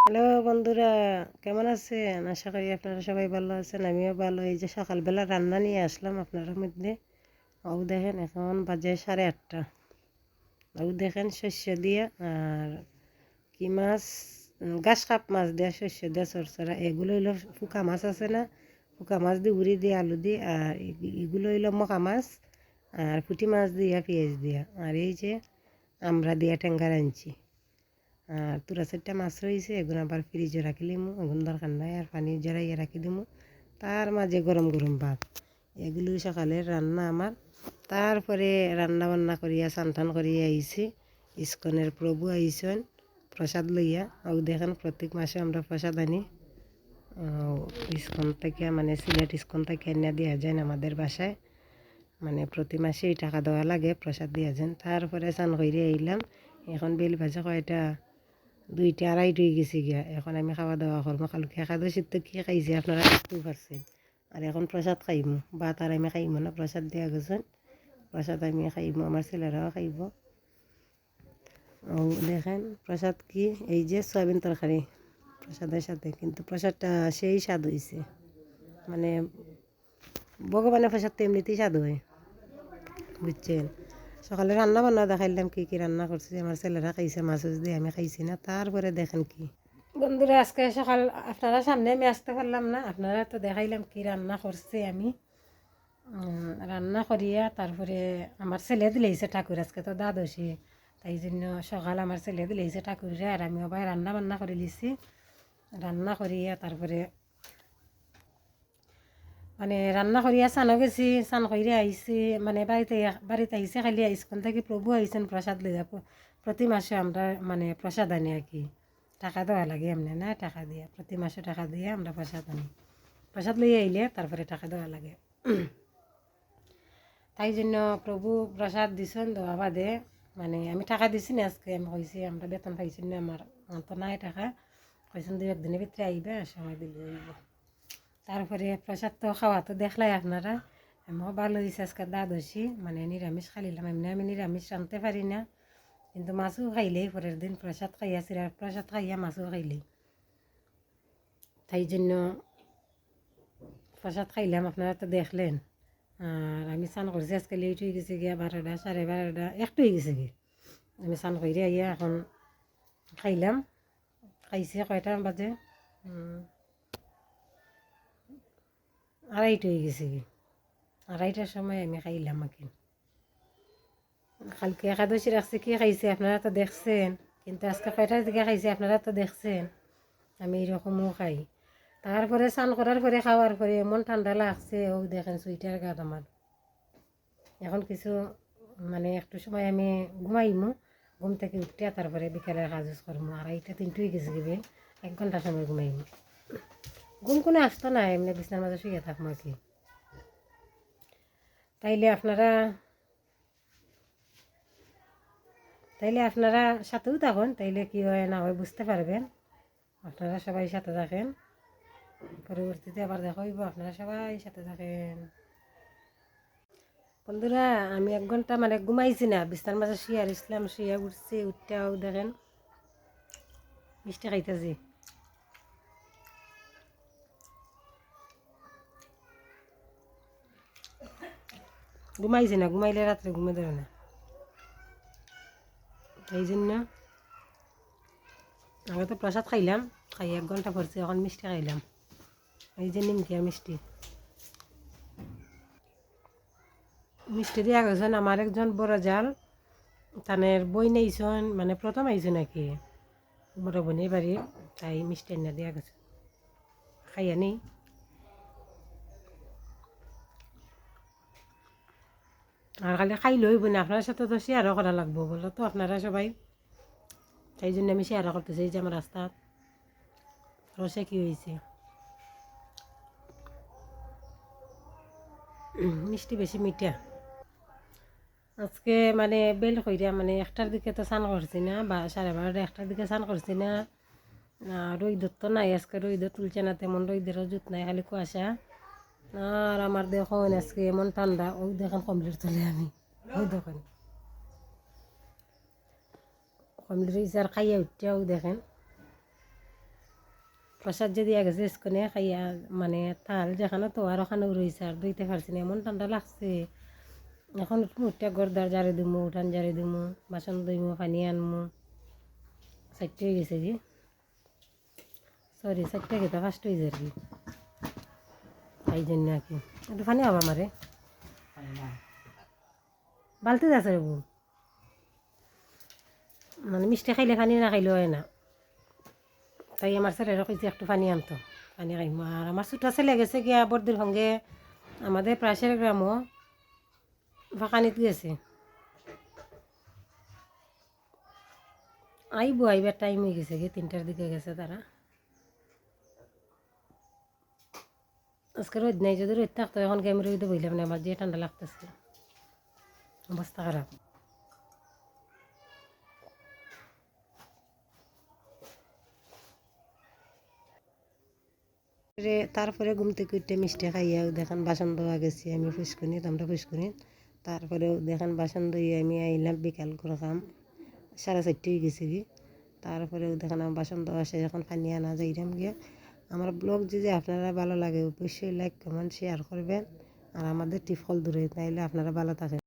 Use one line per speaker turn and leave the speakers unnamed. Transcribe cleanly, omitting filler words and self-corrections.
Hello বন্ধুরা, কেমন আছেন? আশা করি আপনারা সবাই ভালো আছেন। আমিও ভালো। এই যে সকালবেলা রান্না নিয়ে আসলাম আপনার মধ্যে। ও দেখেন এখন বাজে 8:30। ও দেখেন শস্য দিয়ে আর কি মাছ, ঘাস কাপ মাছ দিয়ে শস্য দিয়ে চরচরা। এগুলো হইলো ফুকা মাছ আছে না, ফুকা মাছ দিয়ে উড়ি দিয়ে আলু দিয়ে, আর এগুলো হইলো মকা মাছ আর পুঁটি মাছ দিয়া পেঁয়াজ দিয়া। আর এই যে আমরা দিয়া টেঙ্গার আনছি। আর তোরা চারটা মাছ রয়েছে, এগুলো আবার ফ্রিজে রাখি লিমু, এগুলো দরকার নাই। আর পানি জড়াইয়া রাখি দিমু। তার মাঝে গরম গরম ভাত, এগুলো সকালের রান্না আমার। তারপরে রান্না বান্না করিয়া স্নান টান করিয়া আইছি। ইস্কনের প্রভু আইসেন প্রসাদ লইয়া। ও দেখেন প্রত্যেক মাসে আমরা প্রসাদ আনি ইস্কন থেকে, মানে সিলেট ইস্কন থেকে এনে দেওয়া যায় আমাদের বাসায়। মানে প্রতি মাসেই টাকা দেওয়া লাগে, প্রসাদ দিয়া যান। তারপরে স্নান করিয়া আইলাম। এখন বেল ভাজা কয়টা 2টা 2:30 হয়ে গেছে গিয়া। এখন আমি খাওয়া দাওয়া করবো। কালকে একাদশীর তো কী খাইছি আপনারা দেখতেই পারছেন। আর এখন প্রসাদ খাইমু, ভাত আর আমি খাইমু না, প্রসাদ দেওয়া গেছেন। প্রসাদ আমি খাইমু, আমার ছেলেরাও খাইব। ও দেখেন প্রসাদ কি, এই যে সয়াবিন তরকারি প্রসাদের সাথে। কিন্তু প্রসাদটা সেই স্বাদ হয়েছে, মানে ভগবানের প্রসাদ তো এমনিতেই স্বাদ হয়, বুঝছেন। সকালে রান্না বান্না দেখাইলাম কি কি রান্না করছি। আমার ছেলেরা খাইছে, মাছ দিয়ে, আমি খাইছি না। তারপরে দেখেন কি বন্ধুরা, আজকে সকাল আপনারা সামনে আমি আসতে পারলাম না, আপনারা তো দেখাইলাম কি রান্না করছি আমি। রান্না করিয়া তারপরে আমার ছেলে দিলেইছে ঠাকুর, আজকে তো দ্বাদশী, তাই জন্য সকাল আমার ছেলে দিলেইছে ঠাকুরে। আর আমি আবার রান্না বান্না করে লিছি। রান্না করিয়া তারপরে মানে রান্না করিয়া চানো গেছি, চান করিয়া আইসি, মানে বাড়িতে আইসে খালি স্কুল থেকে প্রভু আইসেন প্রসাদ লইয়া। প্রতি মাসে আমরা মানে প্রসাদ আনি আর কি, টাকা দেওয়া লাগে এমনি না, টাকা দিয়া প্রতি মাসে টাকা দিয়ে আমরা প্রসাদ আনি। প্রসাদ লইয়া আইলে তারপরে টাকা দেওয়া লাগে। তাই জন্য প্রভু প্রসাদ দিছেন, দেওয়া বাদে মানে আমি টাকা দিছি না আজকে। আমি কইছি আমরা বেতন পাইছি না, আমার তো নাই টাকা। কইছেন 2-1 দিনের ভিতরে আইবে, সময় দিলে আইব। তারপরে প্রসাদ তো খাওয়া তো দেখলাই আপনারা। আমিও ভালো হয়েছে আজকে দ্বাদশী, মানে নিরামিষ খাইলাম। এমনি আমি নিরামিষ রাঁধতে পারি না, কিন্তু মাছও খাইলেই পরের দিন প্রসাদ খাইয়া চিরা প্রসাদ খাইয়া মাছও খাইলেই, তাই জন্য প্রসাদ খাইলাম, আপনারা তো দেখলেন। আর আমি স্নান করছি আজকে লেট হয়ে গেছে গিয়া, 12টা 12:30 একটু হয়ে গেছে গিয়ে। আমি স্নান করে আইয়া এখন খাইলাম। খাইছে কয়টা বাজে, 2:30 হয়ে গেছে গিয়ে। 2:30টার সময় আমি খাইলাম আর কি। কালকে একাদশী রাখছে কি খাইছে আপনারা তো দেখছেন, কিন্তু আজকে কয়টার দিকে খাইছে আপনারা তো দেখছেন। আমি এরকমও খাই। তারপরে স্নান করার পরে খাওয়ার পরে এমন ঠান্ডা লাগছে, ও দেখেন সুইটার গাত আমার। এখন কিছু মানে একটু সময় আমি ঘুমাইমু, ঘুম থেকে উঠতে তারপরে বিকেলের কাজ করবো। 2:30-3 হয়ে গেছে গিয়ে, 1 ঘন্টা সময় ঘুমাইমু। ঘুম কোনো আসতো না, এমনি বিছনার মাঝে শুয়ে থাকবো আর কি। তাইলে আপনারা সাথেও থাকুন, তাইলে কি হয় না হয় বুঝতে পারবেন। আপনারা সবাই সাথে থাকেন, পরবর্তীতে আবার দেখা হইব। আপনারা সবাই সাথে থাকেন বন্ধুরা। আমি 1 ঘন্টা মানে ঘুমাইছি না, বিছনার মাঝে শুয়ে ইসলাম, শুয়ে উঠছি। উঠতেও দেখেন মিষ্টি খাইতেছি। ঘুমাইছি না, ঘুমাইলে রাত্রে ঘুমে ধরে না, এই জন্য আগে তো প্রসাদ খাইলাম, খাই 1 ঘন্টা পড়ছি, এখন মিষ্টি খাইলাম। এই যে নিমকি আর মিষ্টি, মিষ্টি দিয়া গেছেন আমার একজন বড় জাল, তানের বই নেইছেন, মানে প্রথম আইছে নাকি বড় বোনের বাড়ি, তাই মিষ্টি এনে দিয়া গেছে, খাইয়া নেই। আর খালি খাইলে হইব না, আপনার সাথে তো শেয়ারও করা লাগবো বলো তো আপনারা সবাই। তাই জন্য আমি শেয়ারও করতেছি। এই যে আমার রাস্তাত রসে কি হয়েছে, মিষ্টি বেশি মিঠা। আজকে মানে বেল কইরা মানে 1টার দিকে তো স্নান করছি না, বা 12:30 1টার দিকে স্নান করছি না। রোদ তো নাই আজকে, রোদ তুলছে না তেমন, রোদেরও জুত নাই, খালি কুয়াশা। আর আমার দেখুন আজকে এমন ঠান্ডা, ওই দেখেন কমপ্লিট চলে আমি, ওই দেখেন কমপ্লিট হয়েছে। আর খাইয়া উঠতেও দেখেন প্রসাদ যে দিয়া গেছে স্কনে খাইয়া মানে তাল যেখানে তো আর ওখানেও রয়েছে আর ধুইতে পারছি না, এমন ঠান্ডা লাগছে। এখন উঠতে গরদার জারে দিমু, উঠান জারে দিমু, বাসন ধুইমু, পানি আনমু। 4টে হয়ে গেছে কি, সরি 4টে গেতা 5টা হয়ে যায় আর কি, এই জন্য আর কি। একটু পানি হবা আমারে বালতি আছে রে বউ, মানে মিষ্টি খাইলে পানি না খাইলে হয় না। তাই আমার ছেলেরা কইছে একটু পানি আনতো, পানি খাইমু। আর আমার ছোটো ছেলে গেছে গিয়া বর্দির সঙ্গে আমাদের পাশের গ্রামও ফাঁকানিত গেছে, আইবার টাইম হয়ে গেছে গিয়ে 3টার দিকে গেছে তারা। আজকে রোদ নাই, যদি রোদ থাকতো এখন আমি রোদে বইলাম না, আমার যে ঠান্ডা লাগতেছে, অবস্থা খারাপ। তারপরে ঘুম থেকে উঠতে মিষ্টি খাইয়াও দেখেন বাসন ধোয়া গেছি আমি ফুসকুনিত, আমরা ফুসকুনিত। তারপরেও দেখেন বাসন ধুয়ে আমি আইলাম বিকাল করে কাম 4:30 হয়ে গেছে কি। তারপরেও দেখেন আমার বাসন ধোয়া শেষ, এখন পানি আনা যাইলাম গিয়ে। আমার ব্লগ যদি আপনারা ভালো লাগে অবশ্যই লাইক কমেন্ট শেয়ার করবেন, আর আমাদের টিফল দূরে নাইলে আপনারা ভালো থাকেন।